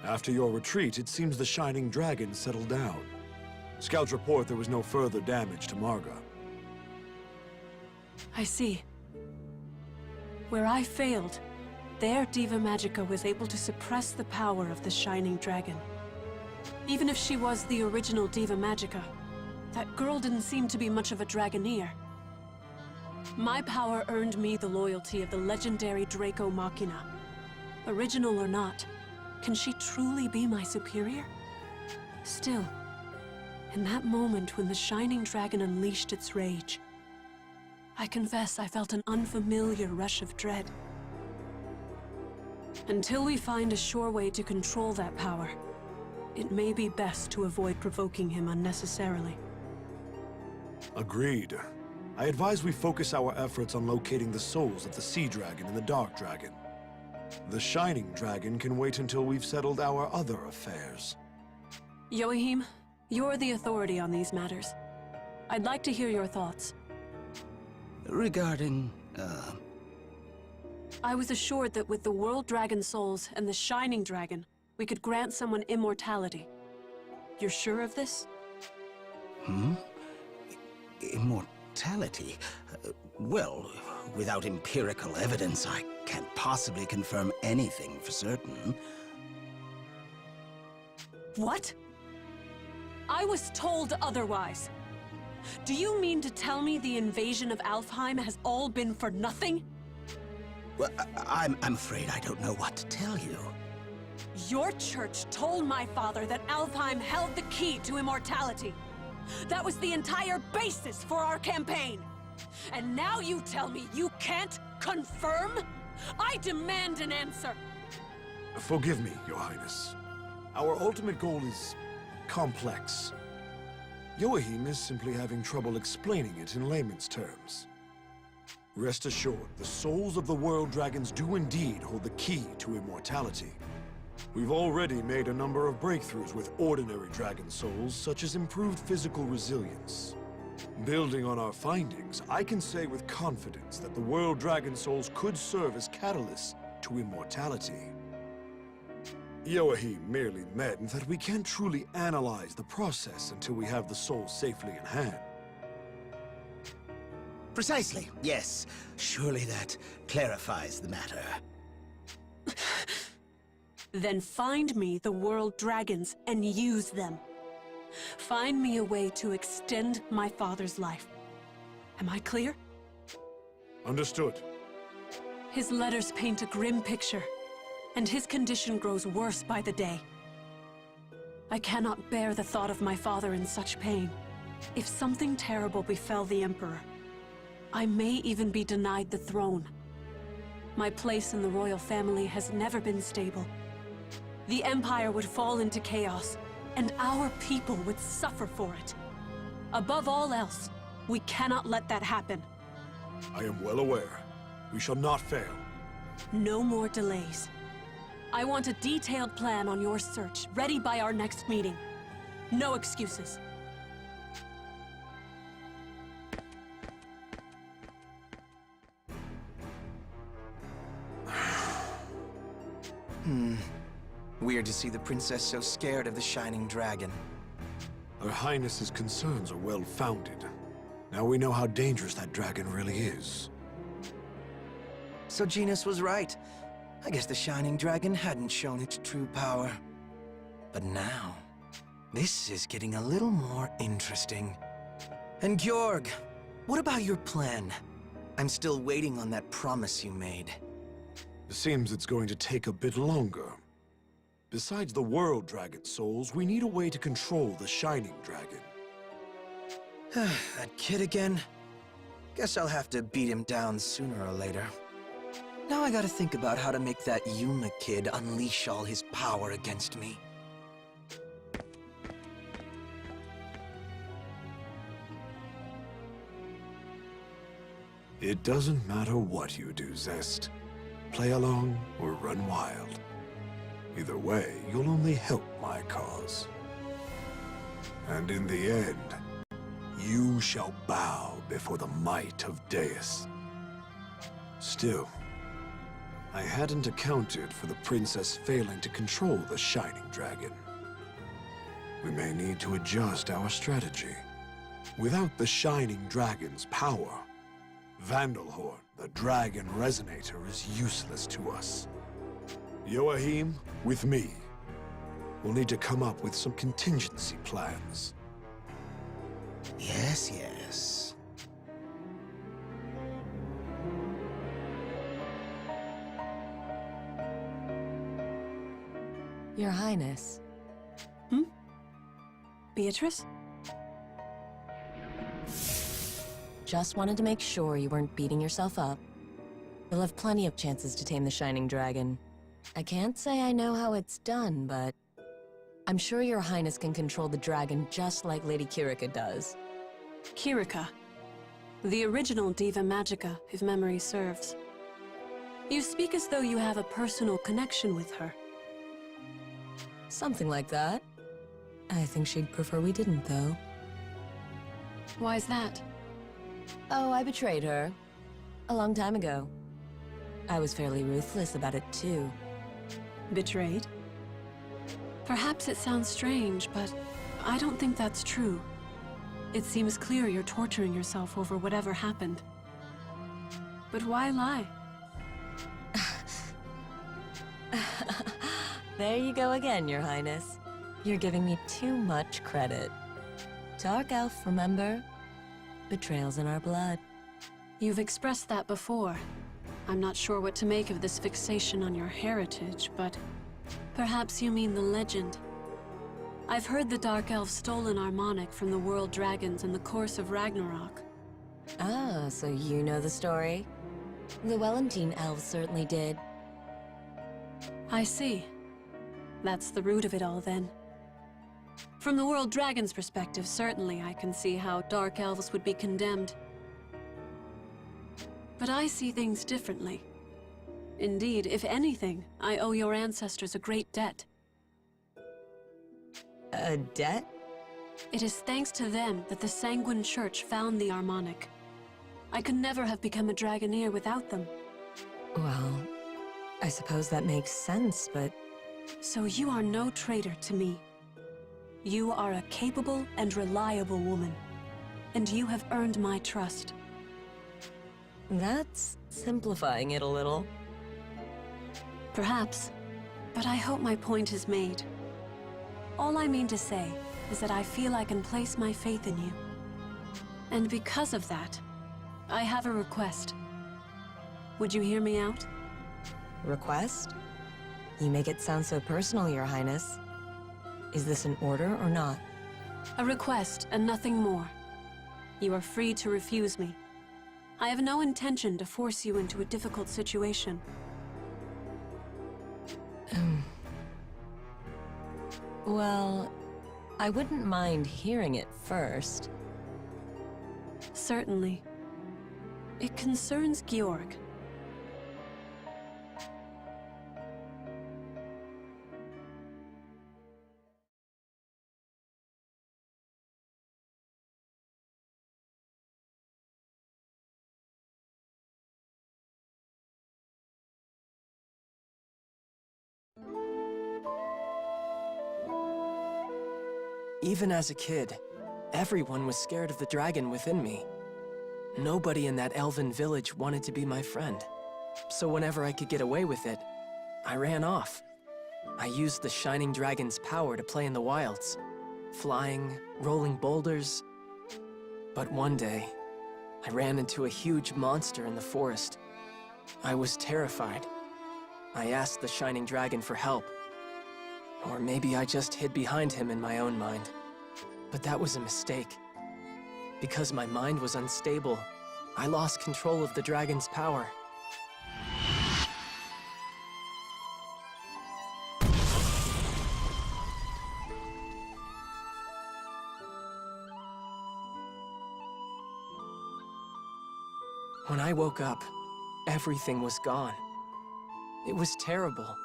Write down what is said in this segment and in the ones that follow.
After your retreat, it seems the Shining Dragon settled down. Scouts report there was no further damage to Marga. I see. Where I failed, their Diva Magica was able to suppress the power of the Shining Dragon. Even if she was the original Diva Magica, that girl didn't seem to be much of a Dragoneer. My power earned me the loyalty of the legendary Draco Machina. Original or not, can she truly be my superior? Still, in that moment when the Shining Dragon unleashed its rage, I confess I felt an unfamiliar rush of dread. Until we find a sure way to control that power, it may be best to avoid provoking him unnecessarily. Agreed. I advise we focus our efforts on locating the souls of the Sea Dragon and the Dark Dragon. The Shining Dragon can wait until we've settled our other affairs. Yoahim, you're the authority on these matters. I'd like to hear your thoughts. Regarding, I was assured that with the World Dragon souls and the Shining Dragon, we could grant someone immortality. You're sure of this? Immortality? Well, without empirical evidence, I can't possibly confirm anything for certain. What? I was told otherwise. Do you mean to tell me the invasion of Alfheim has all been for nothing? Well, I'm afraid I don't know what to tell you. Your church told my father that Alfheim held the key to immortality. That was the entire basis for our campaign. And now you tell me you can't confirm? I demand an answer! Forgive me, Your Highness. Our ultimate goal is complex. Yoahim is simply having trouble explaining it in layman's terms. Rest assured, the souls of the World Dragons do indeed hold the key to immortality. We've already made a number of breakthroughs with ordinary dragon souls, such as improved physical resilience. Building on our findings, I can say with confidence that the World Dragon souls could serve as catalysts to immortality. Yoahim merely meant that we can't truly analyze the process until we have the soul safely in hand. Precisely, yes. Surely that clarifies the matter. Then find me the World Dragons and use them. Find me a way to extend my father's life. Am I clear? Understood. His letters paint a grim picture, and his condition grows worse by the day. I cannot bear the thought of my father in such pain. If something terrible befell the Emperor, I may even be denied the throne. My place in the royal family has never been stable. The Empire would fall into chaos, and our people would suffer for it. Above all else, we cannot let that happen. I am well aware. We shall not fail. No more delays. I want a detailed plan on your search, ready by our next meeting. No excuses. Weird to see the princess so scared of the Shining Dragon. Her Highness's concerns are well-founded. Now we know how dangerous that dragon really is. So Genus was right. I guess the Shining Dragon hadn't shown its true power. But now, this is getting a little more interesting. And Georg, what about your plan? I'm still waiting on that promise you made. It seems it's going to take a bit longer. Besides the World Dragon souls, we need a way to control the Shining Dragon. That kid again? Guess I'll have to beat him down sooner or later. Now I gotta think about how to make that Yuma kid unleash all his power against me. It doesn't matter what you do, Zest. Play along or run wild. Either way, you'll only help my cause. And in the end, you shall bow before the might of Deus. Still, I hadn't accounted for the princess failing to control the Shining Dragon. We may need to adjust our strategy. Without the Shining Dragon's power, Vandalhorn, the Dragon Resonator, is useless to us. Joachim, with me. We'll need to come up with some contingency plans. Yes, yes. Your Highness. Beatrice? Just wanted to make sure you weren't beating yourself up. You'll have plenty of chances to tame the Shining Dragon. I can't say I know how it's done, but I'm sure Your Highness can control the dragon just like Lady Kirika does. Kirika. The original Diva Magica, if memory serves. You speak as though you have a personal connection with her. Something like that. I think she'd prefer we didn't, though. Why's that? Oh, I betrayed her. A long time ago. I was fairly ruthless about it, too. Betrayed? Perhaps it sounds strange, but I don't think that's true. It seems clear you're torturing yourself over whatever happened. But why lie? There you go again, Your Highness. You're giving me too much credit. Dark Elf, remember? Betrayal's in our blood. You've expressed that before. I'm not sure what to make of this fixation on your heritage, but perhaps you mean the legend. I've heard the Dark Elves stole an harmonic from the world dragons in the course of Ragnarok. Ah, so you know the story? The Wellentine elves certainly did. I see. That's the root of it all, then. From the world dragon's perspective, certainly I can see how Dark Elves would be condemned. But I see things differently. Indeed, if anything, I owe your ancestors a great debt. A debt? It is thanks to them that the Sanguine Church found the harmonic. I could never have become a Dragoneer without them. Well, I suppose that makes sense, but... So you are no traitor to me. You are a capable and reliable woman, and you have earned my trust. That's simplifying it a little. Perhaps, but I hope my point is made. All I mean to say is that I feel I can place my faith in you. And because of that, I have a request. Would you hear me out? Request? You make it sound so personal, Your Highness. Is this an order or not? A request and nothing more. You are free to refuse me. I have no intention to force you into a difficult situation. Well, I wouldn't mind hearing it first. Certainly. It concerns Georg. Even as a kid, everyone was scared of the dragon within me. Nobody in that elven village wanted to be my friend. So whenever I could get away with it, I ran off. I used the Shining Dragon's power to play in the wilds, flying, rolling boulders. But one day, I ran into a huge monster in the forest. I was terrified. I asked the Shining Dragon for help. Or maybe I just hid behind him in my own mind. But that was a mistake. Because my mind was unstable, I lost control of the dragon's power. When I woke up, everything was gone. It was terrible.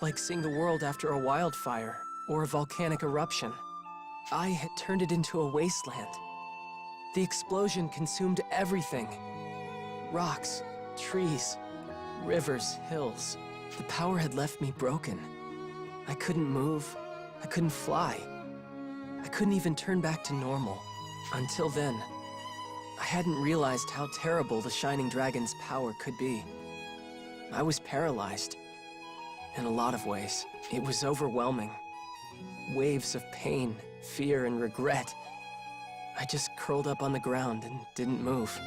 Like seeing the world after a wildfire or a volcanic eruption. I had turned it into a wasteland. The explosion consumed everything. Rocks, trees, rivers, hills. The power had left me broken. I couldn't move. I couldn't fly. I couldn't even turn back to normal. Until then, I hadn't realized how terrible the Shining Dragon's power could be. I was paralyzed. In a lot of ways, it was overwhelming. Waves of pain, fear, and regret. I just curled up on the ground and didn't move.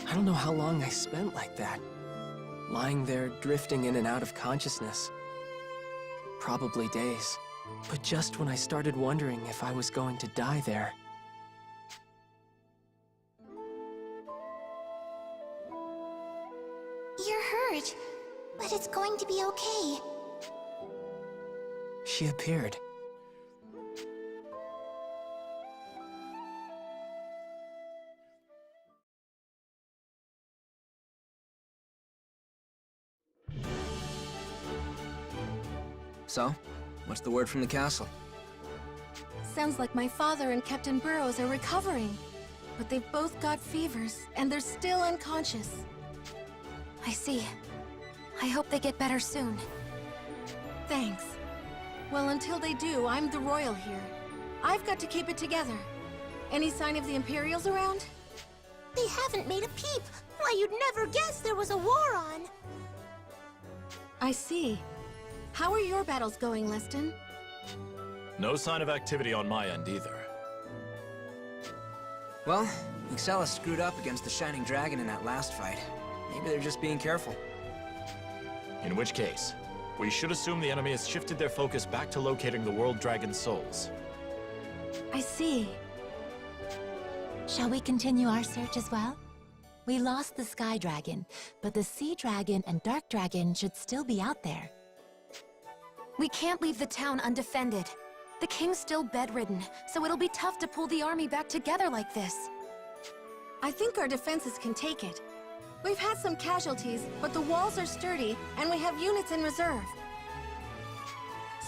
I don't know how long I spent like that. Lying there, drifting in and out of consciousness. Probably days. But just when I started wondering if I was going to die there... You're hurt, but it's going to be okay. she appeared. So, what's the word from the castle? Sounds like my father and Captain Burrows are recovering. But they've both got fevers, and they're still unconscious. I see. I hope they get better soon. Thanks. Well, until they do, I'm the royal here. I've got to keep it together. Any sign of the Imperials around? They haven't made a peep. Why, you'd never guess there was a war on. I see. How are your battles going, Leston? No sign of activity on my end either. Well, Excella screwed up against the Shining Dragon in that last fight. Maybe they're just being careful. In which case, we should assume the enemy has shifted their focus back to locating the World Dragon's souls. I see. Shall we continue our search as well? We lost the Sky Dragon, but the Sea Dragon and Dark Dragon should still be out there. We can't leave the town undefended. The king's still bedridden, so it'll be tough to pull the army back together like this. I think our defenses can take it. We've had some casualties, but the walls are sturdy, and we have units in reserve.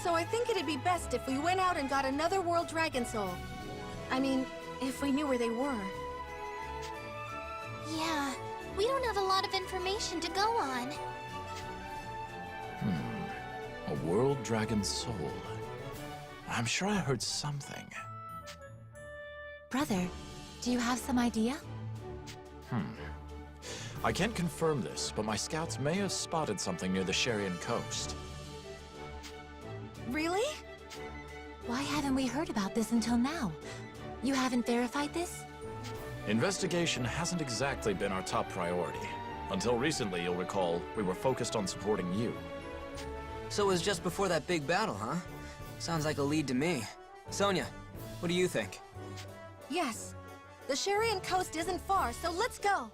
So I think it'd be best if we went out and got another World Dragon Soul. I mean, if we knew where they were. Yeah, we don't have a lot of information to go on. A World Dragon's soul. I'm sure I heard something. Brother, do you have some idea? I can't confirm this, but my scouts may have spotted something near the Sharian coast. Really? Why haven't we heard about this until now? You haven't verified this? Investigation hasn't exactly been our top priority. Until recently, you'll recall, we were focused on supporting you. So it was just before that big battle, huh? Sounds like a lead to me. Sonia, what do you think? Yes. The Sharian coast isn't far, so let's go!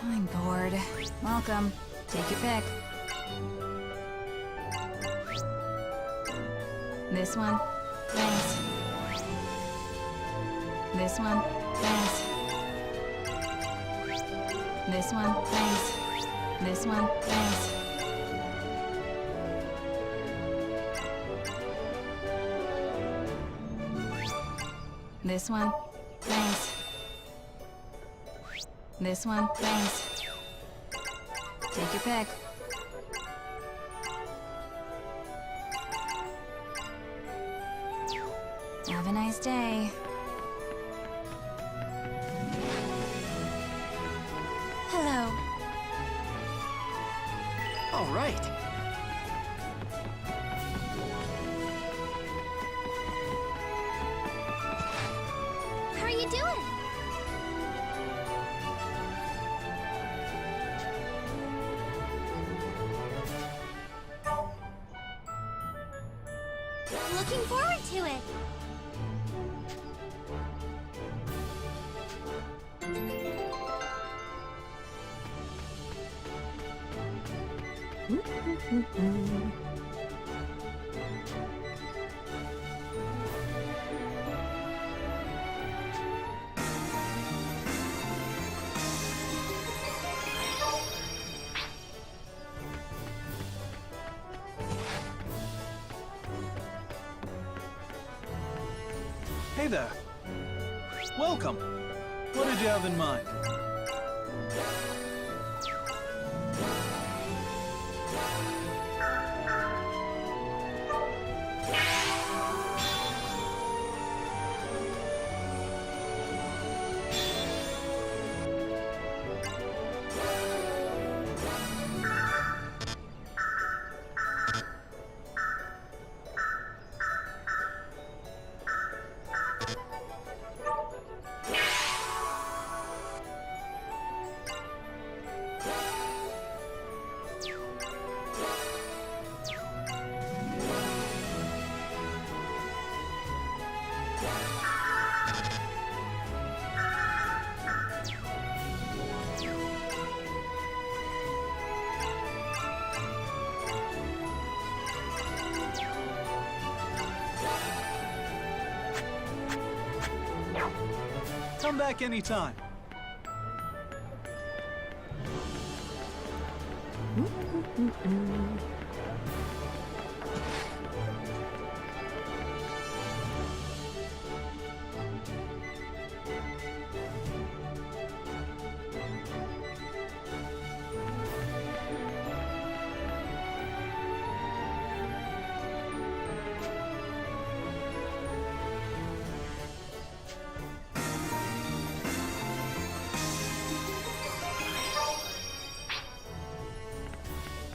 I'm bored. Welcome. Take your pick. This one? Thanks. This one? Thanks. This one, thanks. This one, thanks. This one, thanks. This one, thanks. Take your pick. Have a nice day. Hello. All right. How are you doing? Looking forward to it. Hey there. Welcome. What did you have in mind? Come back anytime.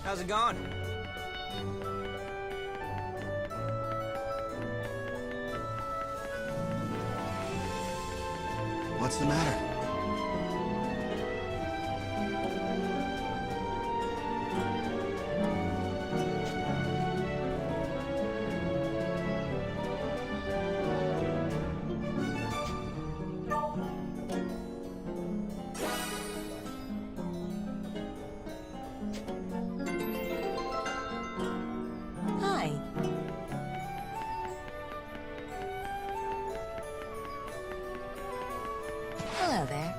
How's it going? What's the matter? Hi. Hello there.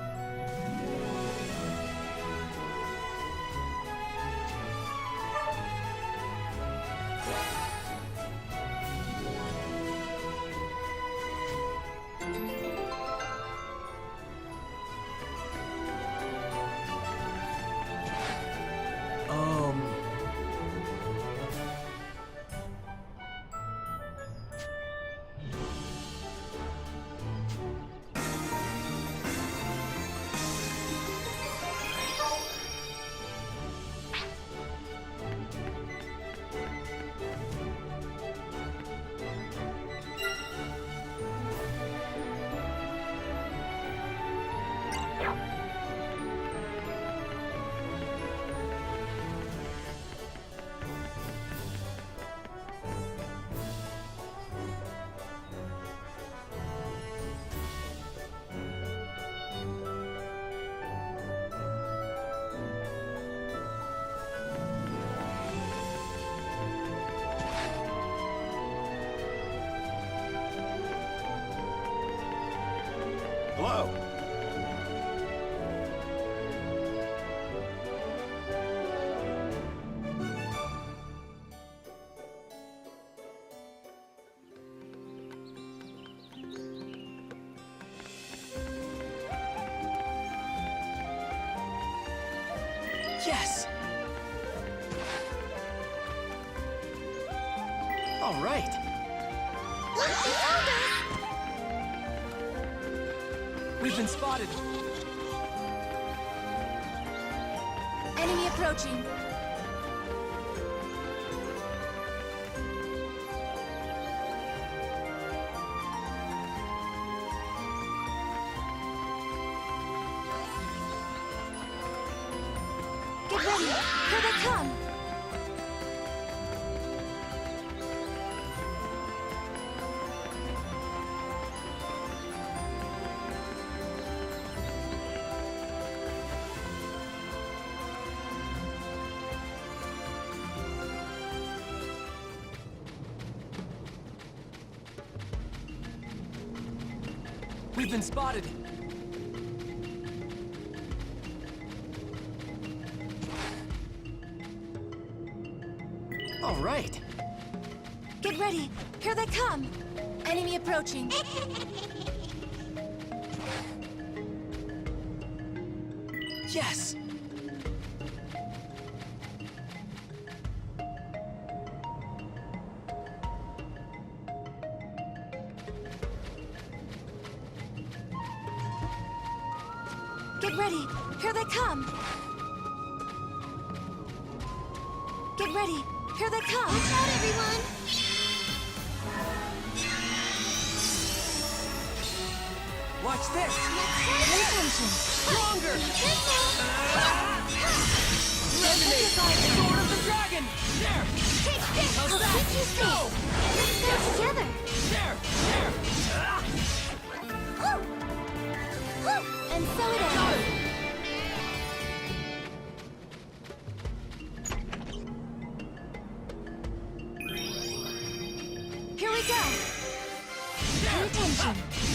Hello. All right. We've been spotted. Enemy approaching. Get ready! Here they come! We've been spotted. All right. Get ready! Here they come! Enemy approaching. Yes! Get ready! Here they come! Get ready! Here they come! Watch out, everyone! Watch this! Pay attention! Stronger! Resonate! Sword of the Dragon! There! Take this! How's I'll that? keep you safe! Go! Let's go together! There! There! Woo! Woo! And so it Got ends! it! Here we go! Pay attention!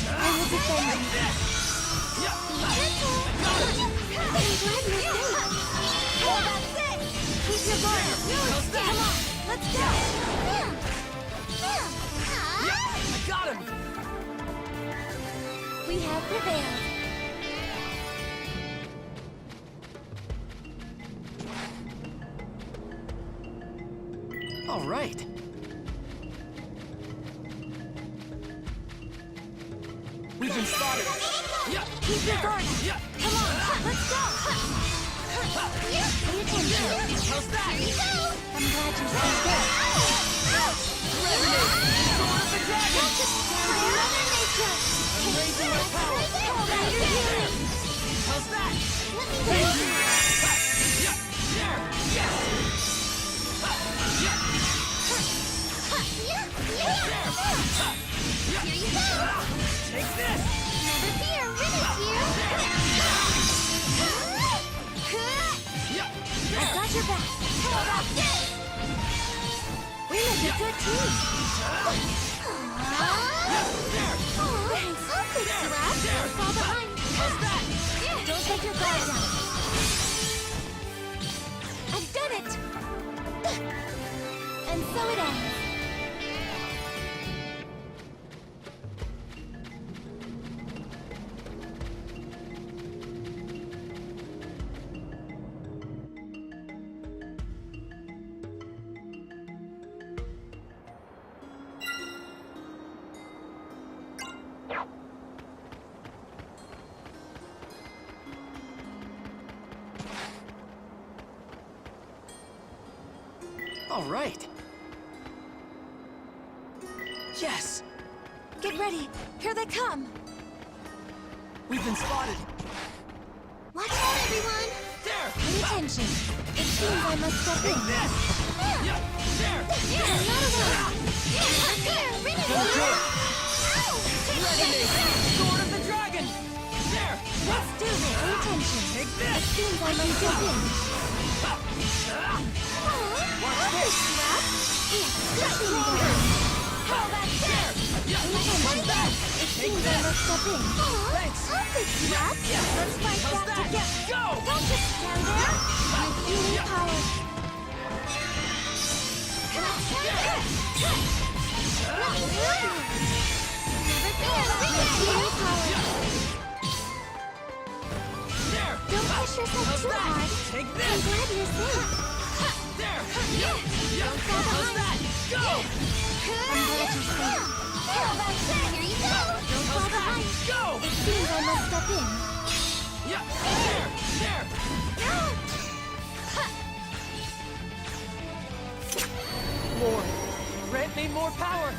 I will defend you! Be gentle! I'm glad you're safe! Oh, that's it! Keep your guard up! Come on! Let's go! I got him! We have prevailed! All right. We've been spotted. Yeah. Keep your guard up! Yeah. Come on! Let's go! Pay attention! How's that? I'm glad you're so good! Resonate! Sword of the Dragon! Don't just stand there! Mother Nature! I'm raising my power. Call that your healing! How's that? Let me go! Yeah. There! Yes! Here you go! Take this! Never fear, Rin is here! I've got your back! How about this? We make a good team! Thanks! I'll fix you up! Fall behind! How's that? Don't take your guard down! I've done it! And so it ends! All right. Yes! Get ready! Here they come! We've been spotted. Watch out, everyone! There! Pay attention! It seems I must step in. This! Yeah! There! I'm not alone! Here, Rin is Don't do here! it! Resonate! Sword of the Dragon! There! Let's do this! Pay attention! Take It this! seems I must step in. Watch this! How about that? Yeah! Pay attention! that? It Take seems I this! must step in. Thanks! I'll fix you up! Let's fight How's back that? together! Go! Don't just stand there! With healing power! Never fear! With healing power! There! Don't push yourself How's too that? hard! Take I'm this! glad you're safe! There! Yeah! Don't fall How's behind! that? Go! gain more power!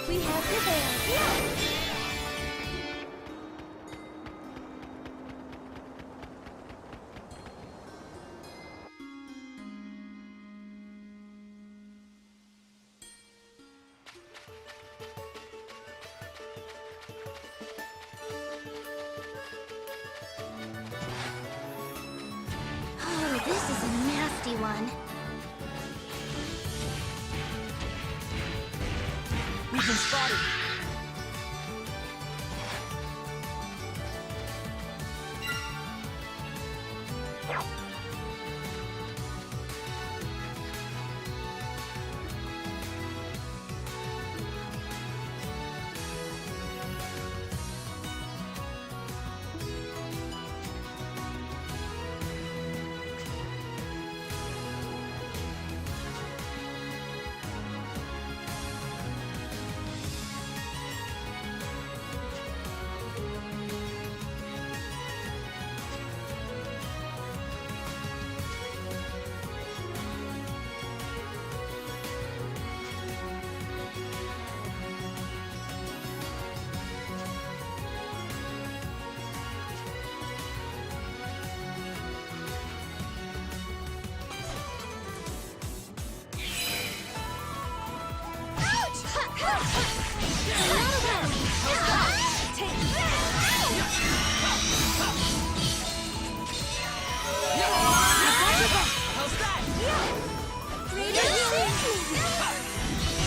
We have prevailed. Oh, this is a nasty one. We've been spotted!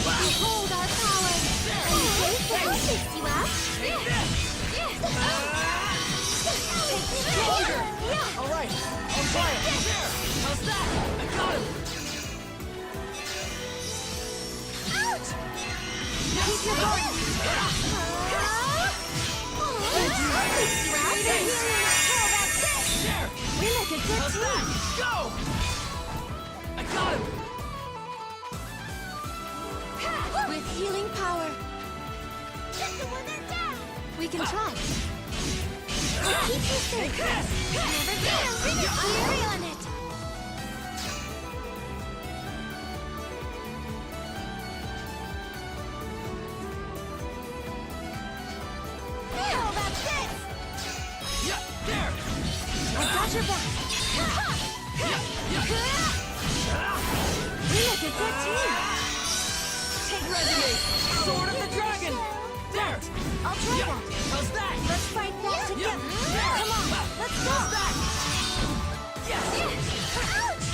Behold our power! Are you ready for what takes you out? Alright, I'll try it! How's that? I got him! Ouch! Keep your going! Takes you out? Oh, that's it! There! We make a good How's team! that? Go! I got him! With healing power. We can try. We'll keep you safe. Never down. Fury on it. How about this? Yeah, there! I got your back. We make a good team. Resonate! Sword of the Dragon! There! I'll try that. How's that? Let's fight back together. Come on, let's go. How's that? Yes! Ouch!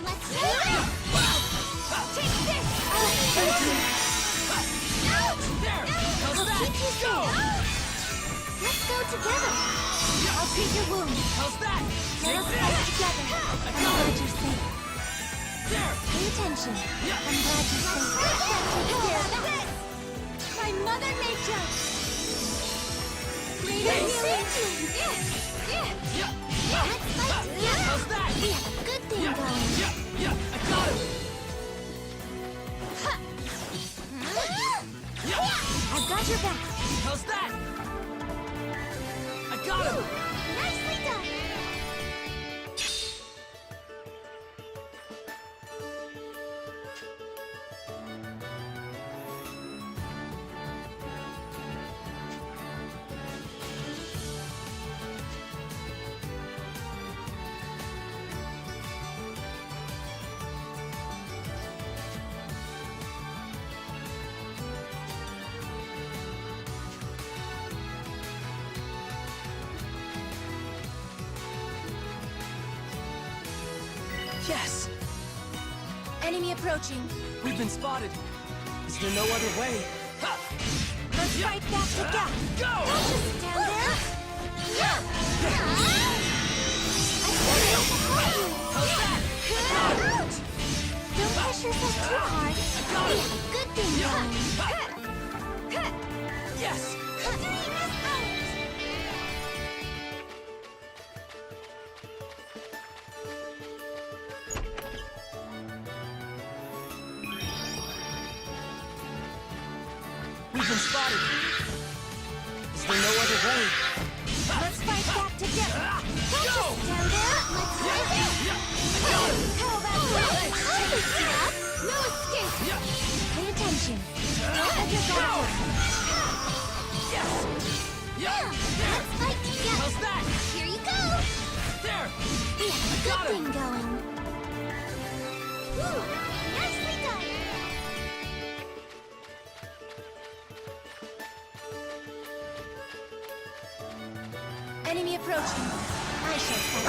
Let's do it. Take this. Ouch! There! How's I'll that? keep you Go! safe. Let's go together. I'll treat your wound. How's that? Let us fight together. I'm glad you're safe. There! Pay attention. I'm glad you're safe. That takes care of this. My mother nature. Greater healing. Let's fight together. How's that? We have a good thing going. Yeah, I got him! I've got your back. How's that? I got him! Nicely done. Yes! Enemy approaching. We've been spotted. Is there no other way? Let's fight back together. Go! Don't just stand there. I said it. Ouch! Don't push yourself too hard. We have a good thing going. Yes! We've been spotted. Is there no other way? Let's fight back together. Don't just stand there. Let's fight back. How about this? I'll fix you up. No escape. Pay attention. Don't let your guard down. Yes! Let's fight together. How's that? Here you go. There! We have a good thing going. Woo! Nicely done. Enemy approaching. I shall fight.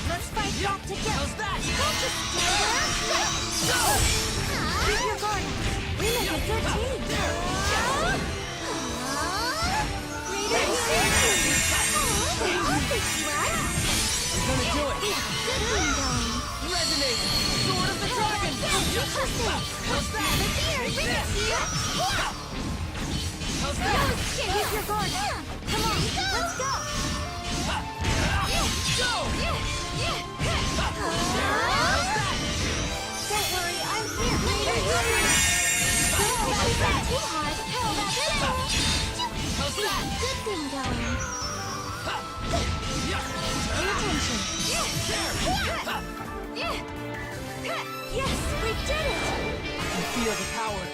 Let's fight back together. How's that? Don't just stand there. Go! Keep your guard. We make a good team. Greater healing. I'll fix you up. We're gonna do it! We have a good thing going. Resonate! Sword of the Dragon! How's that? Here, bring it here. How's No that? escape. Keep your guard. Come on, let's go. Go! Don't worry, I'm here. Don't fight back too hard. How about this? How's We have that? a good thing going. Pay attention. Yes, we did it! I feel the power.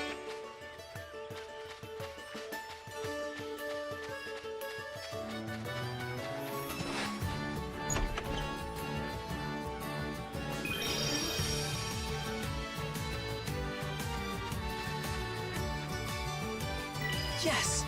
Yes!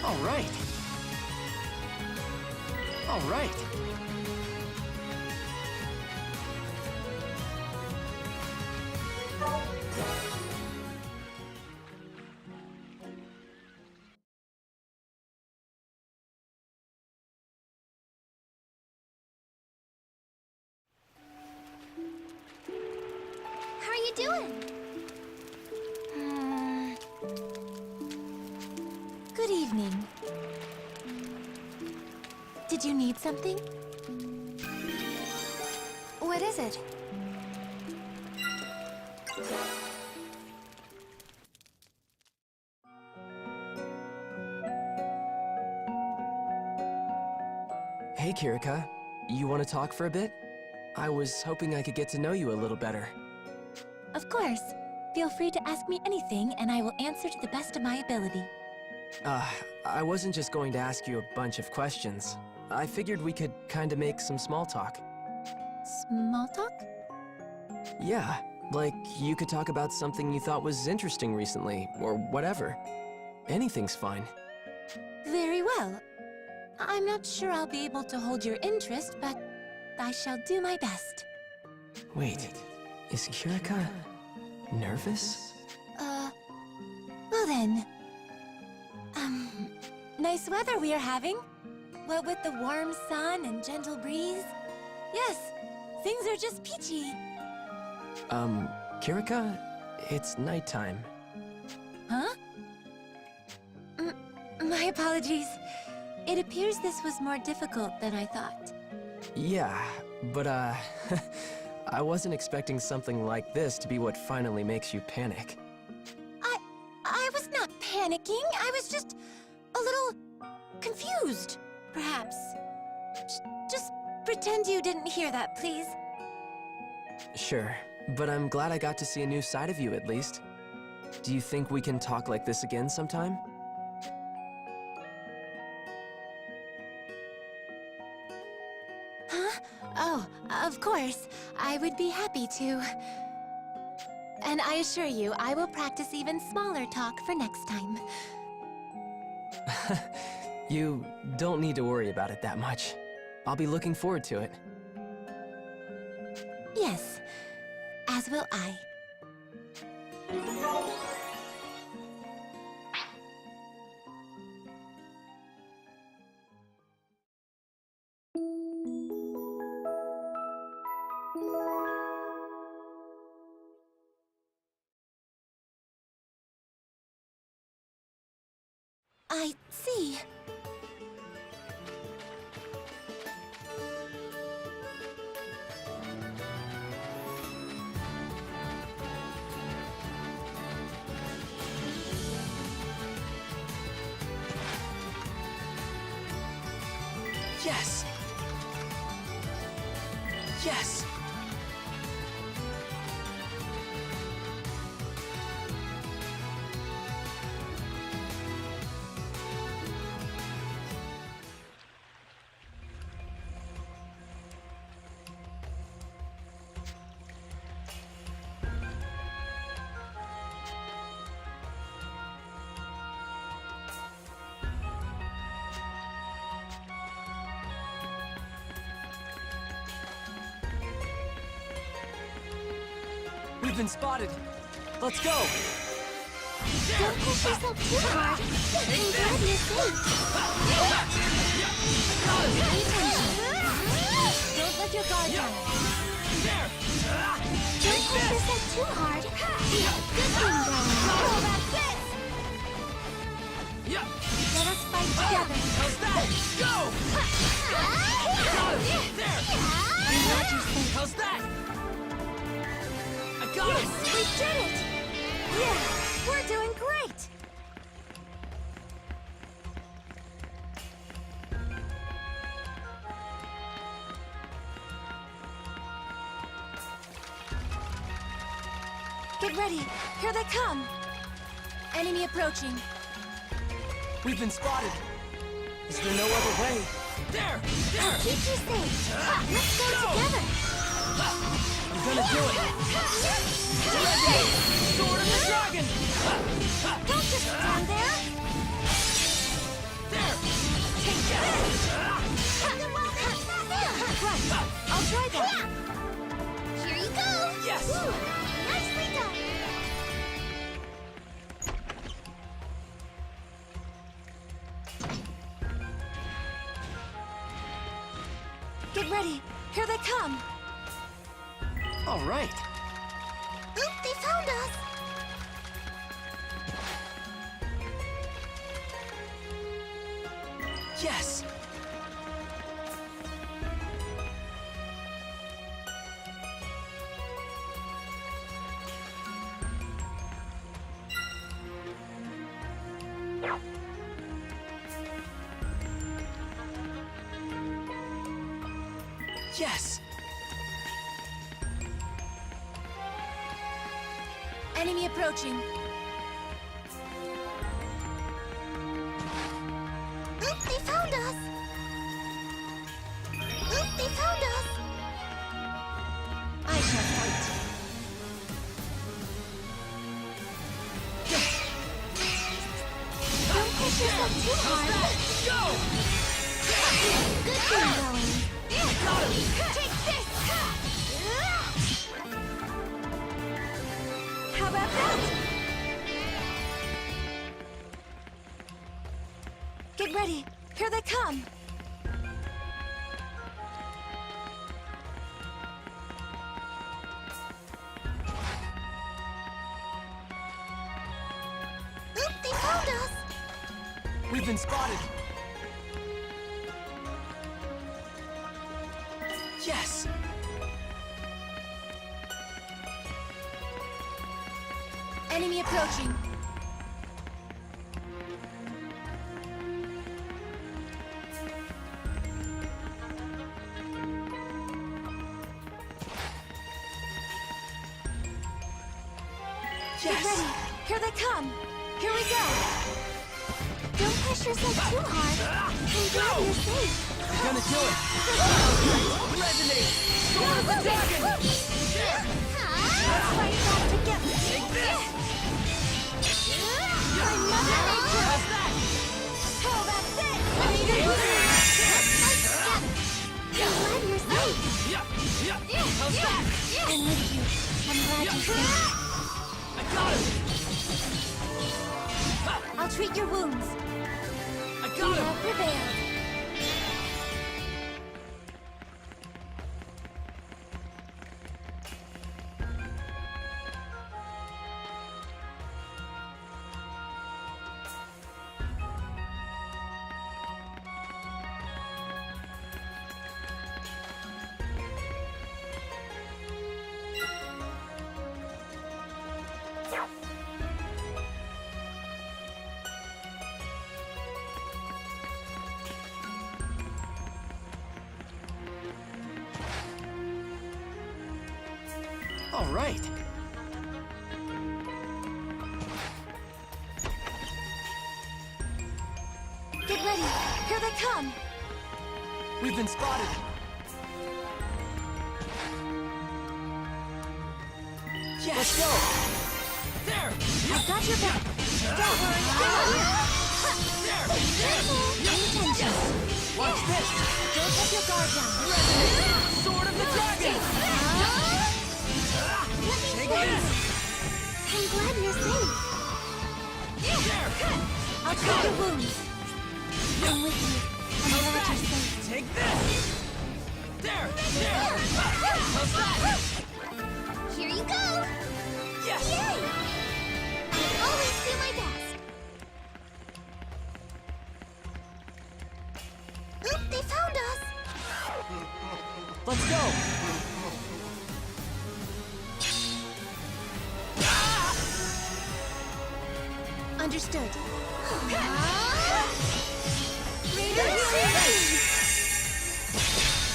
All right. All right. How are you doing? Good evening. Did you need something? What is it? Hey, Kirika. You want to talk for a bit? I was hoping I could get to know you a little better. Of course. Feel free to ask me anything, and I will answer to the best of my ability. I wasn't just going to ask you a bunch of questions. I figured we could kinda make some small talk. Small talk? Yeah, like you could talk about something you thought was interesting recently, or whatever. Anything's fine. Very well. I'm not sure I'll be able to hold your interest, but I shall do my best. Wait, is Kirika nervous? Well then. Nice weather we are having. What with the warm sun and gentle breeze. Yes, things are just peachy. Kirika, it's nighttime. Huh? My apologies. It appears this was more difficult than I thought. Yeah, but I wasn't expecting something like this to be what finally makes you panic. I was not panicking. I was just a little confused, perhaps. Just pretend you didn't hear that, please. Sure, but I'm glad I got to see a new side of you at least. Do you think we can talk like this again sometime? Huh? Oh, of course. I would be happy to. And I assure you, I will practice even smaller talk for next time. You don't need to worry about it that much. I'll be looking forward to it. Yes, as will I. I see. Yes! Yes! We've been spotted. Let's go! Don't push yourself too hard. I'm glad you're safe. Pay attention. Don't let your guard down. Don't push yourself too hard. We have a good thing going. Oh, that's it! Let us fight together. How's that? Go! Got him! There! How's that? I got Yes, him! we did it! Yeah, we're doing great! Get ready! Here they come! Enemy approaching. We've been spotted. Is there no other way? There! I'll keep you safe! Let's go together! I'm gonna do it! Sword of the Dragon! Don't just stand there! There! Take this! Right, I'll try that! Here you go! Yes! Woo. Nicely done! Get ready! Here they come! All right. Oop, they found us! Yes! Yes! Enemy approaching. Oop, they found us! Oop, they found us! I shall fight. Don't push yourself too hard. Go! Good thing going. Got him! Take this! How about that? Get ready. Here they come. Oop, they found us. We've been spotted. Yes! Enemy approaching. Yes! Get ready. Here they come! Here we go! Don't push yourself too hard. I'm glad you're safe. I'm gonna do it! Resonate! Sword of the dragon! Let's fight back together! Take this! My mother nature! How's that? Oh, that's it! Let's fight together! I'm glad you're safe. How's that? I'm with you. I'm glad you're safe. I got him! I'll treat your wounds. I You got him! have prevailed. All right. Get ready. Here they come. We've been spotted. Yes. Let's go. There. I've got your back. Don't worry. There. Intention. Watch this. Don't let your guard down. Sword of the dragon. Take this. I'm glad you're safe. There. I'll treat your wounds. I'm with you. I'm glad you're safe. Take this. There. How's that? Here you go. Yes. Yay! I always do my best. Oop, they found us. Let's go. Understood.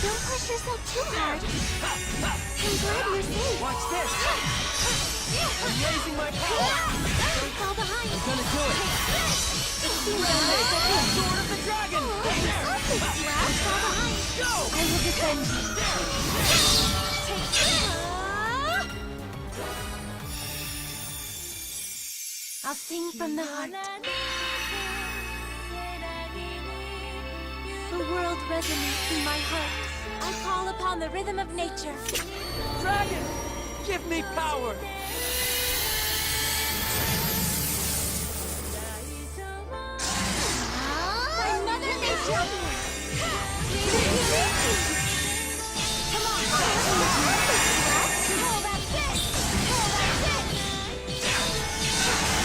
Don't push yourself too hard. I'm glad you're safe. Watch this. I'm raising my power. Don't fall behind. I'm gonna do it. Sword of the dragon. Don't fall behind. Go. I will defend you. Take this. I'll sing from the heart. The world resonates in my heart. I call upon the rhythm of nature. Dragon, give me power. My mother nature. Come on. Oh, that's it. Oh, that's it.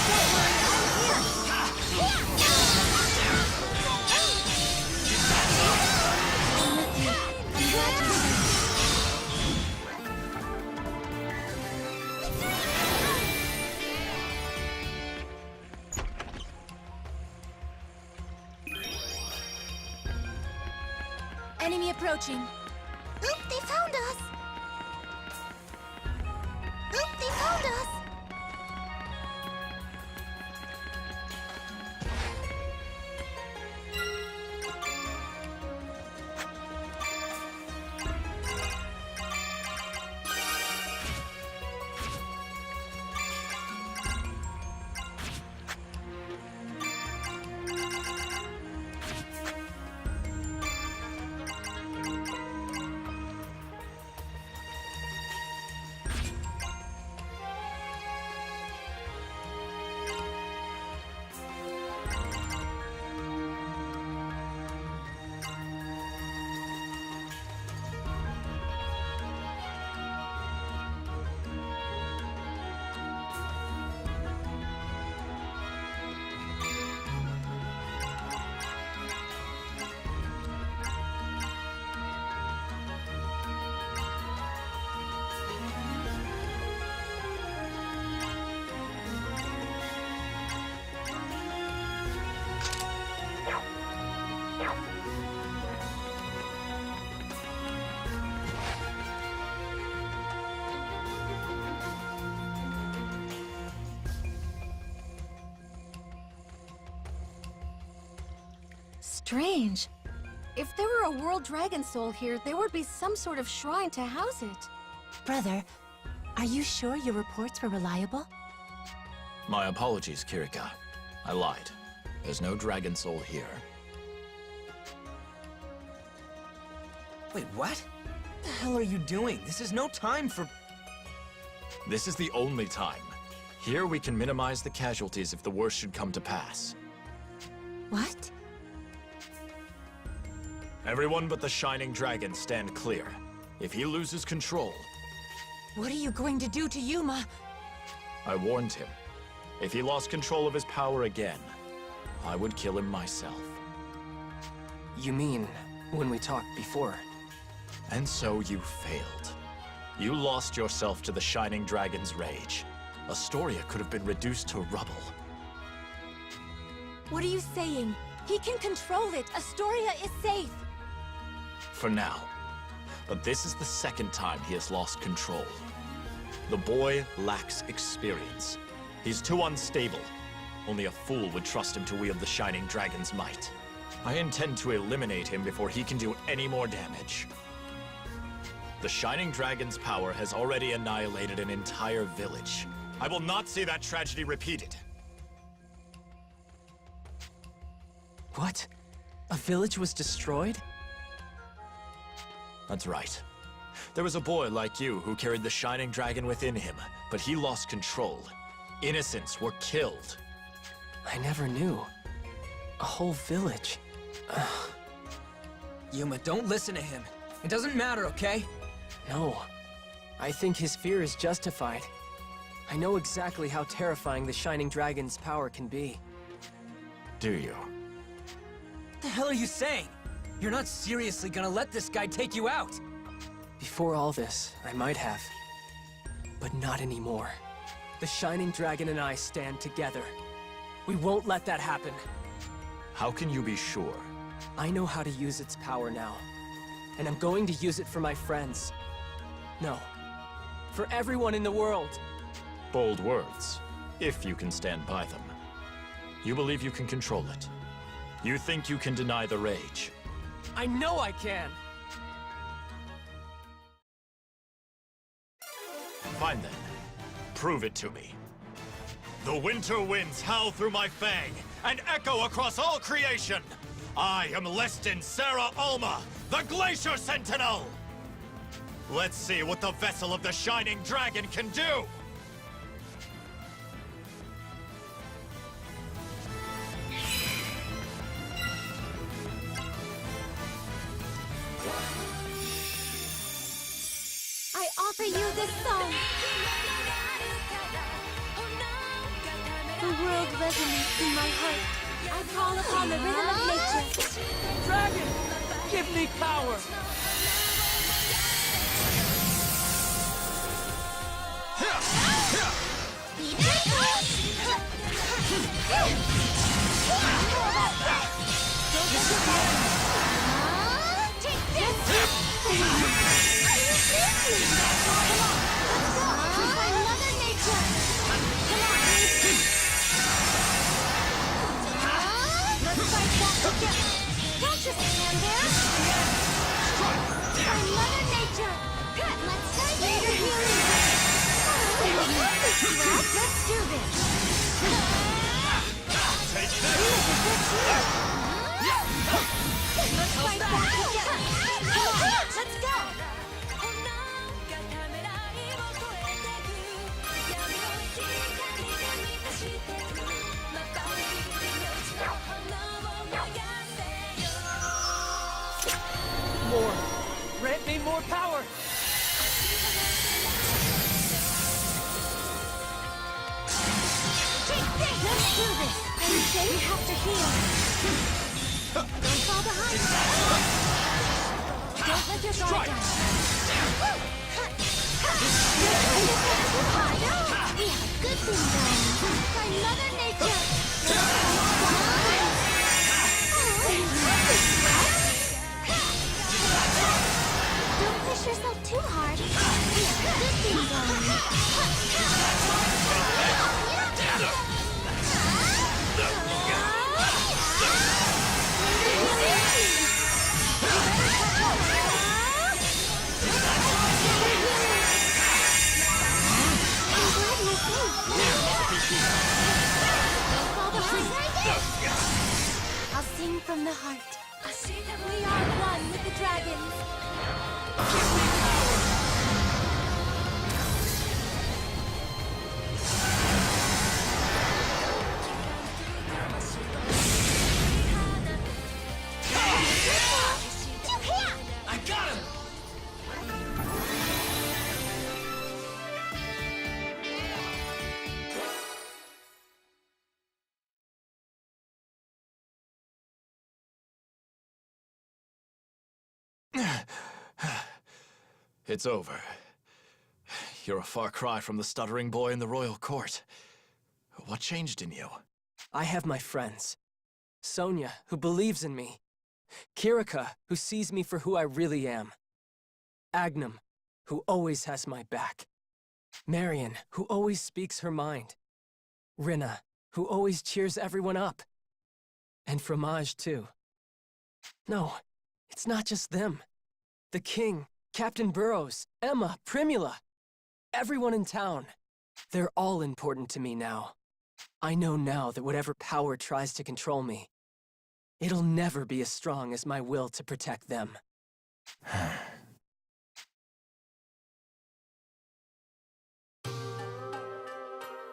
Don't worry, I'm here. I'm with you. I'm glad you're safe. Enemy approaching. Oop, they found us. Oop, they found us. Strange. If there were a world dragon soul here, there would be some sort of shrine to house it. Brother, are you sure your reports were reliable? My apologies, Kirika. I lied. There's no dragon soul here. Wait, what? What the hell are you doing? This is no time for... This is the only time. Here we can minimize the casualties if the worst should come to pass. What? Everyone but the Shining Dragon stand clear. If he loses control... What are you going to do to Yuma? I warned him. If he lost control of his power again, I would kill him myself. You mean, when we talked before? And so you failed. You lost yourself to the Shining Dragon's rage. Astoria could have been reduced to rubble. What are you saying? He can control it. Astoria is safe. For now. But this is the second time he has lost control. The boy lacks experience. He's too unstable. Only a fool would trust him to wield the Shining Dragon's might. I intend to eliminate him before he can do any more damage. The Shining Dragon's power has already annihilated an entire village. I will not see that tragedy repeated. What? A village was destroyed? That's right. There was a boy like you who carried the Shining Dragon within him, but he lost control. Innocents were killed. I never knew. A whole village. Yuma, don't listen to him. It doesn't matter, okay? No. I think his fear is justified. I know exactly how terrifying the Shining Dragon's power can be. Do you? What the hell are you saying? You're not seriously gonna let this guy take you out! Before all this, I might have. But not anymore. The Shining Dragon and I stand together. We won't let that happen. How can you be sure? I know how to use its power now. And I'm going to use it for my friends. No. For everyone in the world. Bold words, if you can stand by them. You believe you can control it. You think you can deny the rage. I know I can! Fine then. Prove it to me. The winter winds howl through my fang and echo across all creation. I am Lestin Sarah Alma, the Glacier Sentinel! Let's see what the vessel of the Shining Dragon can do! I offer you this song. The world resonates in my heart. I call upon the rhythm of nature. Dragon! Give me power! Don't just stand there! By Mother Nature! Let's start later healing! Let's do this! Take Let's fight back together! Come on, let's go! More! Grant me more power! Take this! Let's do this! And then we have to heal! Don't fall behind! Don't let your guard down! We have a good thing going! By Mother Nature! Don't push yourself too hard. We have a good thing going. from the heart. We are one with the dragons. I got him! It's over. You're a far cry from the stuttering boy in the royal court. What changed in you? I have my friends. Sonia, who believes in me. Kirika, who sees me for who I really am. Agnum, who always has my back. Marion, who always speaks her mind. Rinna, who always cheers everyone up. And Fromage, too. No, it's not just them. The King, Captain Burrows, Emma, Primula. Everyone in town. They're all important to me now. I know now that whatever power tries to control me, it'll never be as strong as my will to protect them.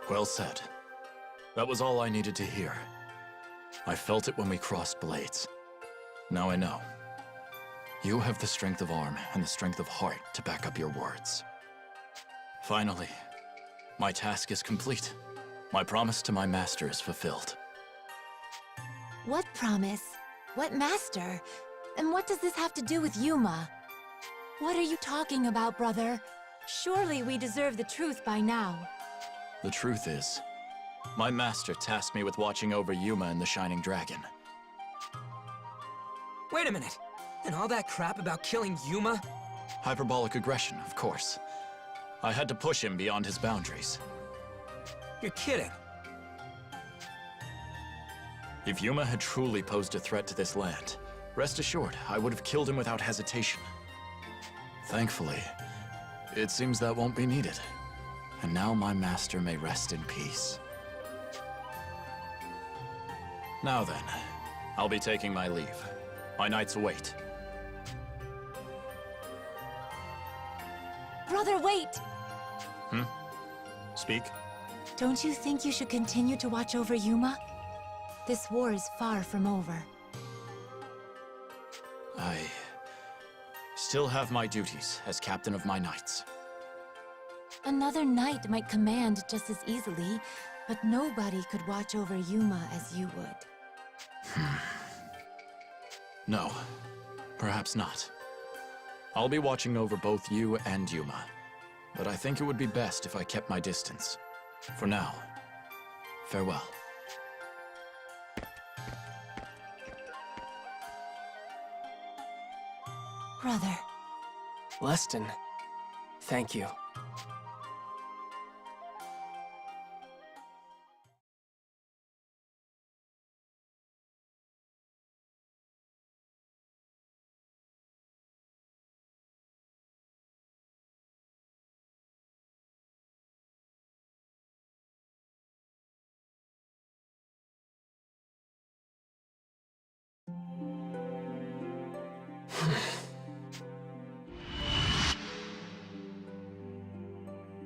Well said. That was all I needed to hear. I felt it when we crossed blades. Now I know. You have the strength of arm and the strength of heart to back up your words. Finally, my task is complete. My promise to my master is fulfilled. What promise? What master? And what does this have to do with Yuma? What are you talking about, brother? Surely we deserve the truth by now. The truth is, my master tasked me with watching over Yuma and the Shining Dragon. Wait a minute. And all that crap about killing Yuma? Hyperbolic aggression, of course. I had to push him beyond his boundaries. You're kidding. If Yuma had truly posed a threat to this land, rest assured, I would have killed him without hesitation. Thankfully, it seems that won't be needed. And now my master may rest in peace. Now then, I'll be taking my leave. My knights await. Brother, wait! Speak? Don't you think you should continue to watch over Yuma? This war is far from over. I still have my duties as captain of my knights. Another knight might command just as easily, but nobody could watch over Yuma as you would. No, perhaps not. I'll be watching over both you and Yuma, but I think it would be best if I kept my distance. For now, farewell. Brother. Leston, thank you.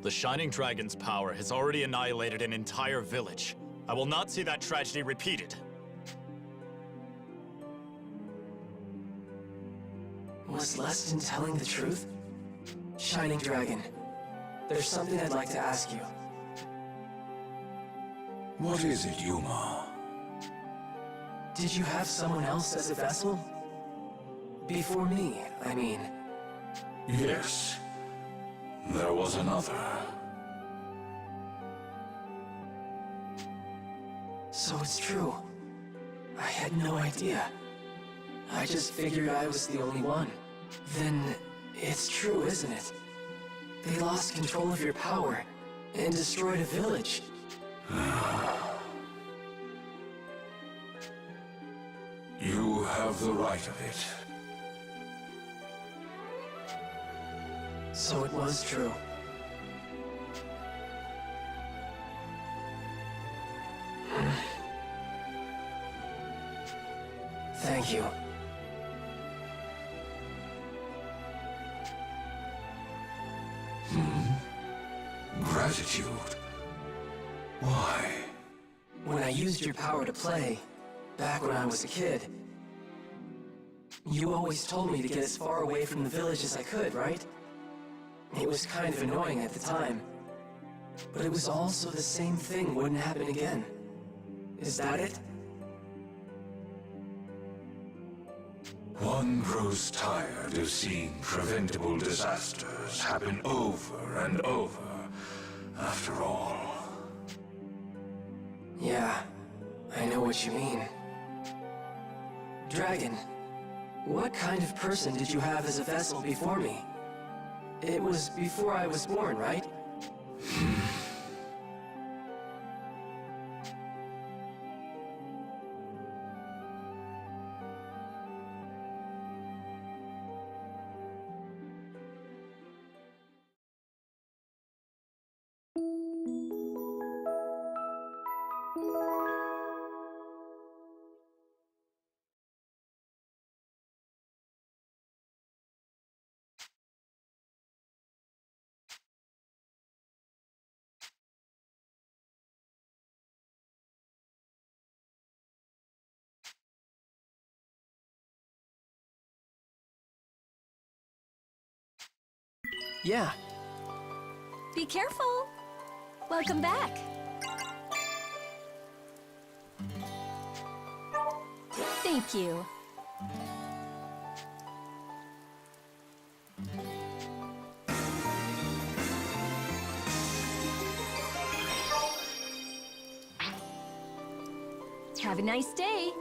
The Shining Dragon's power has already annihilated an entire village. I will not see that tragedy repeated. Was Leston telling the truth? Shining Dragon, there's something I'd like to ask you. What is it, Yuma? Did you have someone else as a vessel? Before me, I mean. Yes. There was another. So it's true. I had no idea. I just figured I was the only one. Then it's true, isn't it? They lost control of your power and destroyed a village. You have the right of it. So it was true. Thank you. Gratitude? Why? When I used your power to play, back when I was a kid, you always told me to get as far away from the village as I could, right? It was kind of annoying at the time. But it was also the same thing wouldn't happen again. Is that it? One grows tired of seeing preventable disasters happen over and over, after all. Yeah, I know what you mean. Dragon, what kind of person did you have as a vessel before me? It was before I was born, right? Yeah. Be careful! Welcome back! Thank you. Have a nice day!